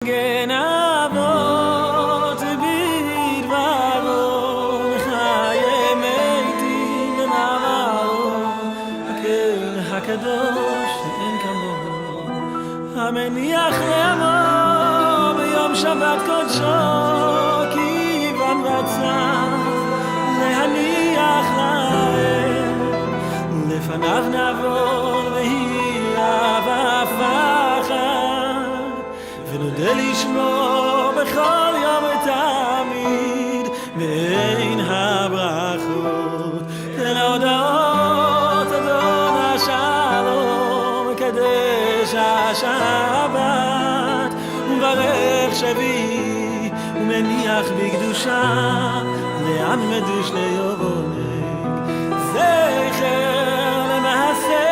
Magen Avot bidvaro chayim eitim b'ma'amaro hakel hakadosh she'en kamohu hameniach le'amo b'yom Shabbat kodsho kivan ratza להניח להם לפניו נעבור והירה והפחד ונודה לשמו בכל יום ותמיד בין הברכות להודות אדון השלום מקדש השבת וברך שבי ומניח בקדושה לעם מדוש ליובונק זכר למעשה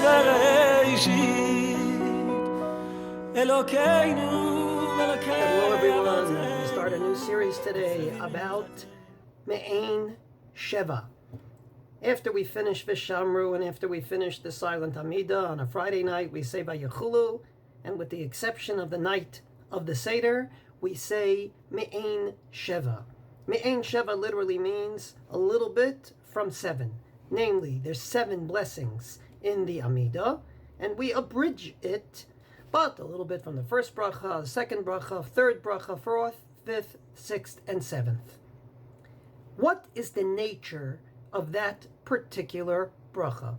בראשית אלוקינו Hello everyone, we start a new series today about Me'ain Sheva. After we finish Vishamru and after we finish the silent Amida on a Friday night, we say Vayechulu, and with the exception of the night of the Seder, we say Me'ain Sheva. Me'ain Sheva literally means a little bit from 7. Namely, there's 7 blessings in the Amida, and we abridge it, but a little bit from the first bracha, the second bracha, third bracha, fourth, fifth, sixth, and 7th. What is the nature of that particular bracha?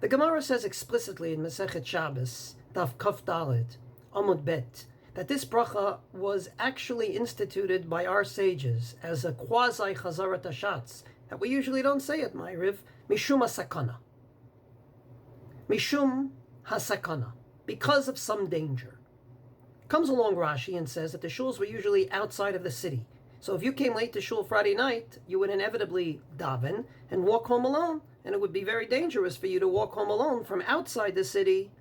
The Gemara says explicitly in Masechet Shabbos, Daf Kaf Dalet, Amud Bet, that this bracha was actually instituted by our sages as a quasi chazarat hashatz, that we usually don't say at Ma'ariv, mishum hasakana. Mishum hasakana, because of some danger. Comes along Rashi and says that the shuls were usually outside of the city. So if you came late to shul Friday night, you would inevitably daven and walk home alone, and it would be very dangerous for you to walk home alone from outside the city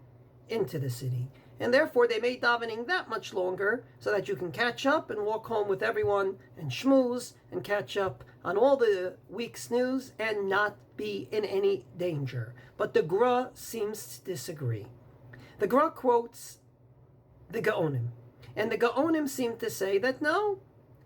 into the city. And therefore they made davening that much longer so that you can catch up and walk home with everyone and schmooze and catch up on all the week's news and not be in any danger. But the Gra seems to disagree. The Gra quotes the Gaonim, and the Gaonim seem to say that no,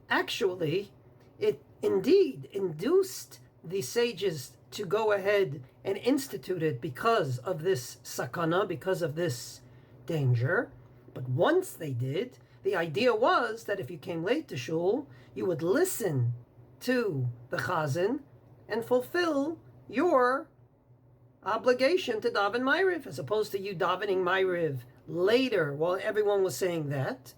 actually it indeed induced the sages to go ahead and institute it because of this sakana, because of this danger. But once they did, the idea was that if you came late to shul, you would listen to the chazan and fulfill your obligation to daven Ma'ariv, as opposed to you davening Ma'ariv later while everyone was saying that,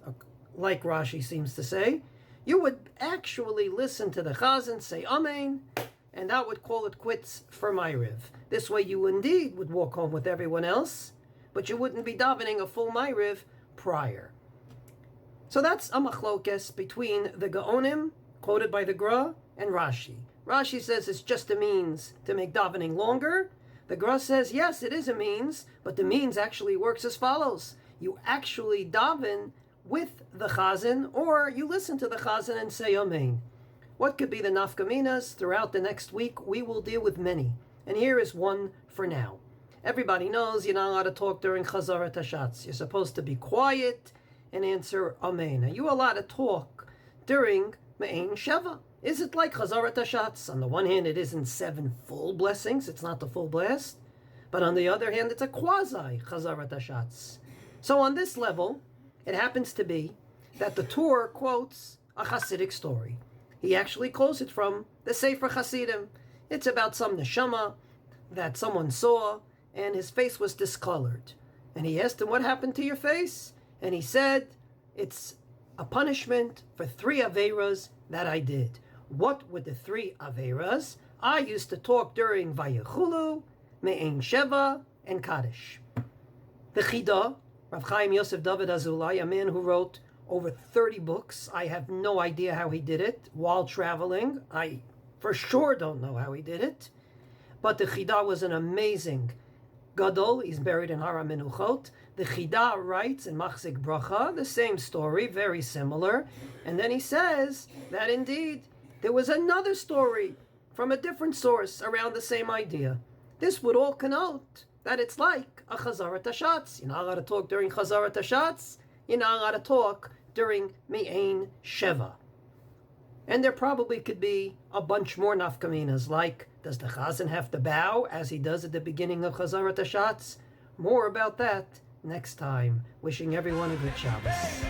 like Rashi seems to say. You would actually listen to the chazan, say Amen, and that would call it quits for Ma'ariv. This way you indeed would walk home with everyone else, but you wouldn't be davening a full Ma'ariv prior. So that's a machlokes between the Gaonim, quoted by the Gra, and Rashi. Rashi says it's just a means to make davening longer. The Gra says, yes, it is a means, but the means actually works as follows. You actually daven with the chazan, or you listen to the chazan and say Amen. What could be the nafkaminas? Throughout the next week, we will deal with many. And here is one for now. Everybody knows you're not allowed to talk during Chazarat Hashatz. You're supposed to be quiet and answer Amen. Are you allowed to talk during Me'ain Sheva? Is it like Chazarat Hashatz? On the one hand, it isn't 7 full blessings. It's not the full blast. But on the other hand, it's a quasi Chazarat Hashatz. So on this level, it happens to be that the Torah quotes a Hasidic story. He actually quotes it from the Sefer Hasidim. It's about some neshama that someone saw, and his face was discolored. And he asked him, what happened to your face? And he said, it's a punishment for 3 Averas that I did. What were the 3 Averas? I used to talk during Vayechulu, Me'ain Sheva, and Kaddish. The Chida, Rav Chaim Yosef David Azulai, a man who wrote over 30 books. I have no idea how he did it while traveling. I for sure don't know how he did it. But the Chida was an amazing Gadol. He's buried in Har HaMenuchot. The Chida writes in Machzik Bracha the same story, very similar. And then he says that indeed there was another story from a different source around the same idea. This would all connote that it's like a Chazarat Hashatz. You're not allowed to talk during Chazarat Hashatz. you're not allowed to talk during Me'ain Sheva. And there probably could be a bunch more nafkaminas, like, does the chazan have to bow as he does at the beginning of Chazarat HaShatz? More about that next time. Wishing everyone a good Shabbos.